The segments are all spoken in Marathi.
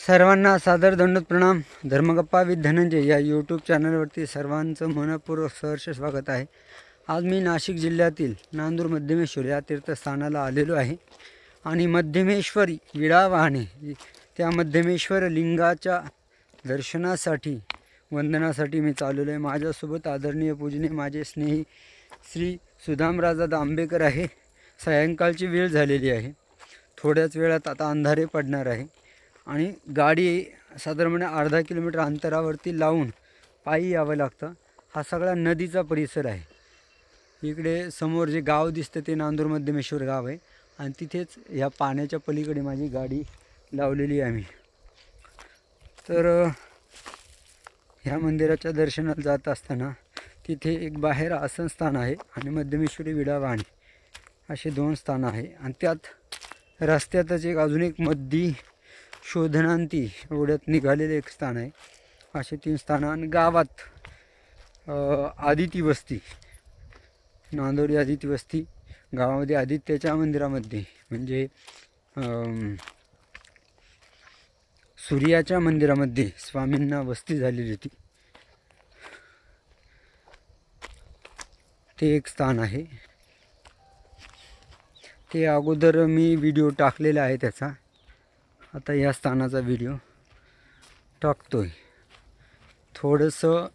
सर्वांना सादर दंडोत प्रणाम। धर्मगप्पा विथ धनंजय या यूट्यूब चॅनलवरती सर्वांचं मनपूर्वक सहर्ष स्वागत आहे। आज मी नाशिक जिल्ह्यातील नांदूर मध्यमेश्वर या तीर्थस्थानाला आलेलो आहे आणि मध्यमेश्वरी विडा वाहने त्या मध्यमेश्वर लिंगाच्या दर्शनासाठी वंदनासाठी मी चाललेलो आहे। माझ्यासोबत आदरणीय पूजनीय माझे स्नेही श्री सुदामराजा दांबेकर आहे। सायंकाळची वेळ झालेली आहे, थोड्याच वेळात आता अंधारे पडणार आहे आणि गाडी साधारणपणे अर्धा किलोमीटर अंतरावरती लावून पायी यावं लागतं। हा सगळा नदीचा परिसर आहे। इकडे समोर जे गाव दिसतं ते नांदूर मध्यमेश्वर गाव आहे आणि तिथेच ह्या पाण्याच्या पलीकडे माझी गाडी लावलेली आहे मी। तर ह्या मंदिराच्या दर्शनाला जात असताना तिथे एक बाहेर आसन स्थान आहे आणि मध्यमेश्वरी विडा वाहने असे दोन स्थान आहे आणि त्यात रस्त्यातच एक अजून एक मध्य शोधनांती एवढ्यात निघालेले एक स्थान आहे। असे तीन स्थान आणि गावात आदिती वस्ती, नांदोरी आदिती वस्ती गावामध्ये आदित्याच्या मंदिरामध्ये म्हणजे सूर्याच्या मंदिरामध्ये स्वामींना वस्ती झालेली होती, ते एक स्थान आहे। ते अगोदर मी व्हिडिओ टाकलेला आहे त्याचा, आता या स्थानाचा व्हिडिओ टाकतोय। थोडंसं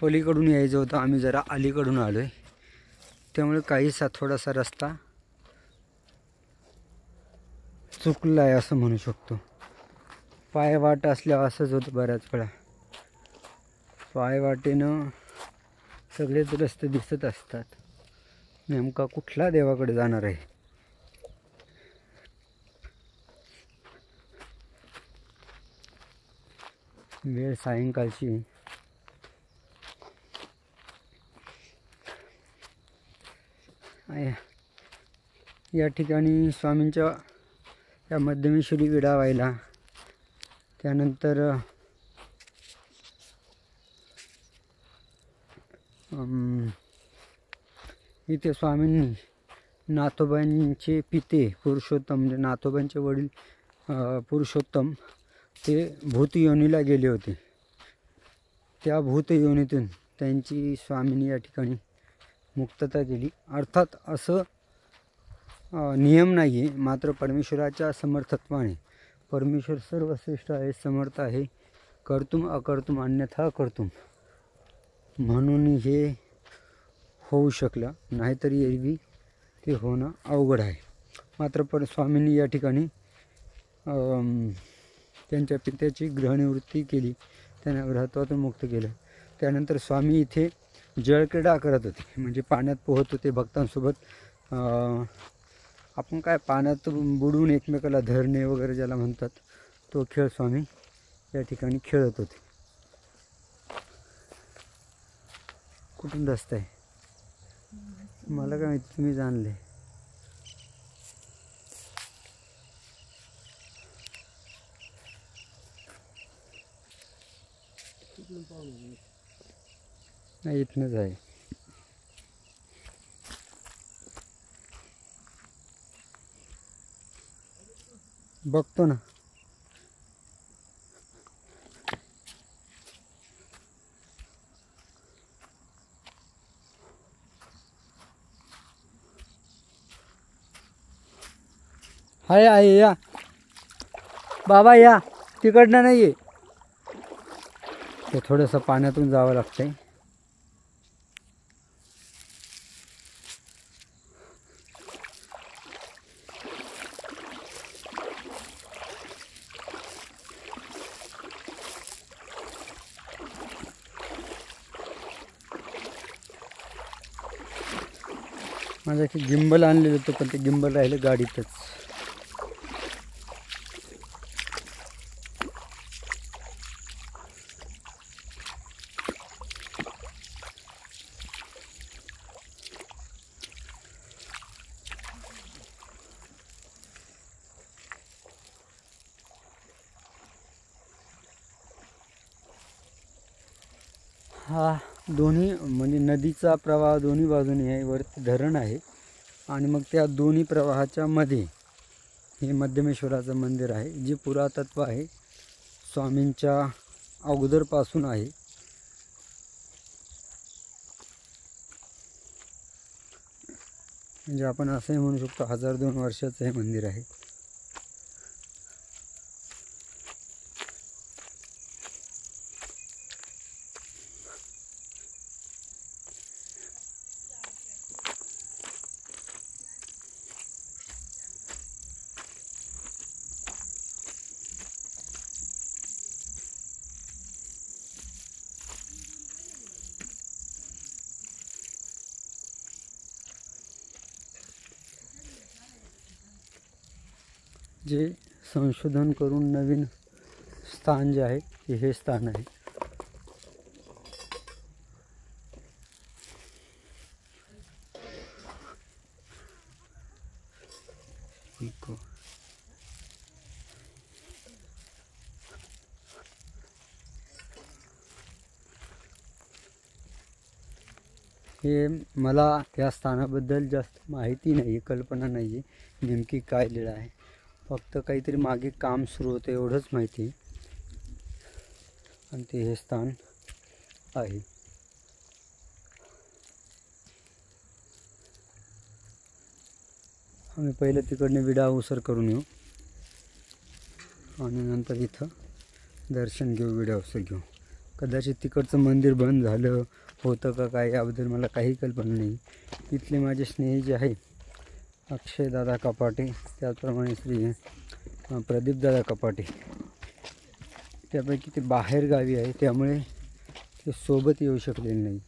पलीकडून यायचं होतं, आम्ही जरा अलीकडून आलो आहे, त्यामुळे काहीसा थोडासा रस्ता चुकला आहे असं म्हणू शकतो। पायवाट असल्यावर असंच होतं बऱ्याच वेळा, पायवाटेनं सगळेच रस्ते दिसत असतात, नेमका कुठला देवाकडे जाणार आहे। वेळ सायंकाळची या ठिकाणी स्वामींच्या या मध्यमेश्वरी विडा व्हायला त्यानंतर इथे स्वामींनी नाथोबांचे पिते पुरुषोत्तम म्हणजे नाथोबांचे वडील पुरुषोत्तम ते भूतयोनीला गेले होते। त्या भूतयोनीतून त्यांची स्वामींनी या ठिकाणी मुक्तता केली। अर्थात असं नियम नाही आहे, मात्र परमेश्वराच्या समर्थत्वाने परमेश्वर सर्वश्रेष्ठ आहे, समर्थ आहे, कर्तुम अकर्तुम अन्यथा कर्तुम, म्हणून हे होऊ शकलं, नाहीतरी एरवी ते होणं अवघड आहे। मात्र स्वामींनी या ठिकाणी त्यांच्या पित्याची ग्रहनिवृत्ती केली, त्यांना ग्रहत्वातून मुक्त केलं। त्यानंतर स्वामी इथे जळक्रीडा करत होते, म्हणजे पाण्यात पोहत होते भक्तांसोबत। आपण काय पाण्यात बुडून एकमेकाला धरणे वगैरे ज्याला म्हणतात, तो खेळ स्वामी या ठिकाणी खेळत होते। कुठून रस्ता आहे मला काय माहिती, तुम्ही जाणले। नाही इथनंच आहे। बघतो ना, हाय आहे या बाबा, या तिकडनं नाही आहे, ते थोडंसं पाण्यातून जावं लागतंय। माझं की गिंबल आणलेलं होतं, पण ते गिंबल राहिलं गाडीतच। हा दोन्ही म्हणजे नदीचा प्रवाह दोन्ही बाजूने आहे, वरती धरण आहे आणि मग त्या दोन्ही प्रवाहाच्या मध्ये हे मध्यमेश्वराचं मंदिर आहे, जे पुरातत्व आहे स्वामींच्या अगोदरपासून आहे. म्हणजे आपण असंही म्हणू शकतो 1002 वर्षाचं हे मंदिर आहे. जे संशोधन करून नवीन स्थान जे आहे हे स्थान आहे. हे मला त्या स्थानाबद्दल जास्त माहिती नाही, कल्पना नाही आहे नेमकी काय लीळा आहे. फक्त काहीतरी मागे काम सुरू होतं एवढंच माहिती, आणि ते हे स्थान आहे. आम्ही पहिले तिकडने विडा उसर करून येऊ आणि नंतर इथं दर्शन घेऊ, विडा उसर घेऊ. कदाचित तिकडचं मंदिर बंद झालं होतं का काय याबद्दल मला काही कल्पना नाही. इथले माझे स्नेही जे आहे अक्षयदादा कपाटे, त्याचप्रमाणे श्री प्रदीपदादा कपाटे, त्यापैकी ते बाहेर गावी आहे, त्यामुळे ते सोबत येऊ शकलेले नाही.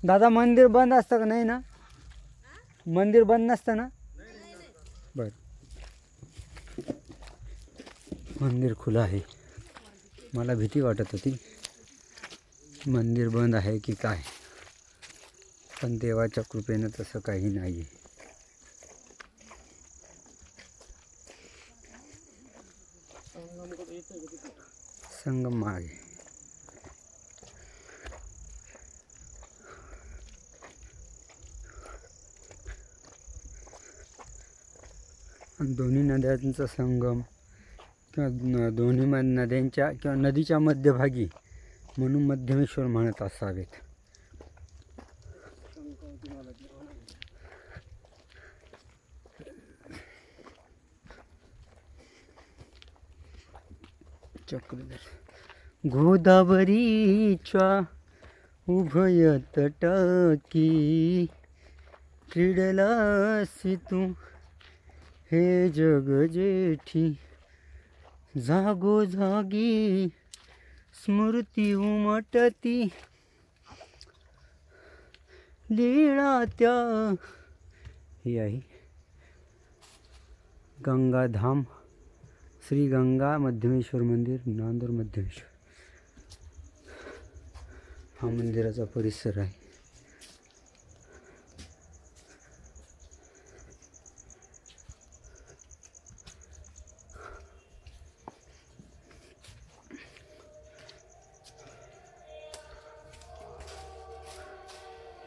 दादा मंदिर बंद असतं का नाही ना? मंदिर बंद नसतं ना? बरं, मंदिर खुलं आहे. मला भीती वाटत होती मंदिर बंद आहे की काय, पण देवाच्या कृपेनं तसं काही नाही आहे. संगम मागे दोन्ही नद्यांचा संगम किंवा दोन्ही नद्यांच्या किंवा नदीच्या मध्यभागी म्हणून मध्यमेश्वर म्हणत असावेत. चक्रधर गोदावरीच्या उभय तटाकी क्रीडलासी तू हे जग जेठी, जागोजागी स्मृती उमटती लीळा त्या. ही आहे गंगाधाम, श्री गंगा मध्यमेश्वर मंदिर, नांदूर मध्यमेश्वर. हा मंदिराचा परिसर आहे.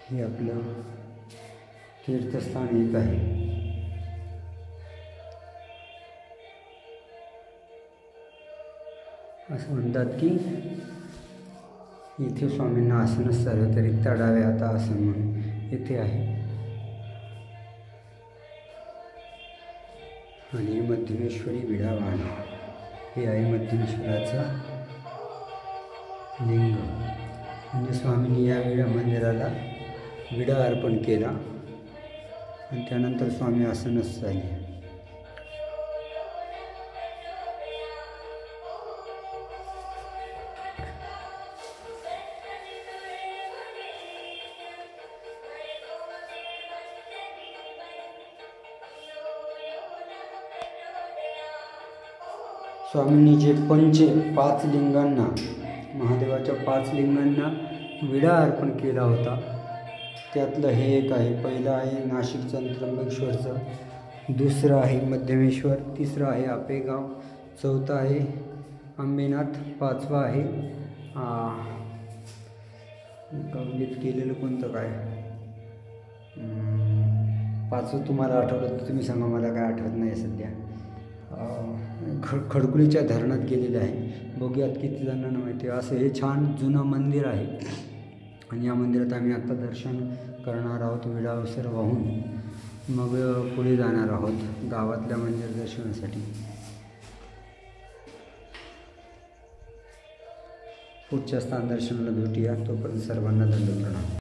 हे आपलं तीर्थस्थान एक आहे. असं म्हणतात की इथे स्वामींना आसनच सर्व रिक्त डावे आता आसन म्हणून इथे आहे. आणि मध्यमेश्वरी विडा वाहन हे आहे मध्यमेश्वराचं लिंग. म्हणजे स्वामींनी या विडा मंदिराला विडा अर्पण केला आणि त्यानंतर स्वामी आसनच झाले. स्वामींनी जे 5 लिंगांना, महादेवाच्या 5 लिंगांना विडा अर्पण केला होता त्यातलं हे एक आहे. पहिलं आहे नाशिकचं त्र्यंबकेश्वरचं, दुसरं आहे मध्यमेश्वर, तिसरं आहे आपेगाव, चौथं आहे अंबेनाथ, 5वं आहे कवलीत केलेलं कोणतं काय, 5वं तुम्हाला आठवलं तर तुम्ही सांगा, मला काय आठवत नाही सध्या. खडकुलीच्या धरणात गेलेले आहे. बघूयात किती जणांना माहिती आहे. असं हे छान जुनं मंदिर आहे आणि या मंदिरात आम्ही आत्ता दर्शन करणार आहोत. विडा उशीर वाहून मग पुढे जाणार आहोत गावातल्या मंदिर दर्शनासाठी. पुढच्या स्थान दर्शनाला भेटूया. तोपर्यंत सर्वांना दंडवत प्रणाम.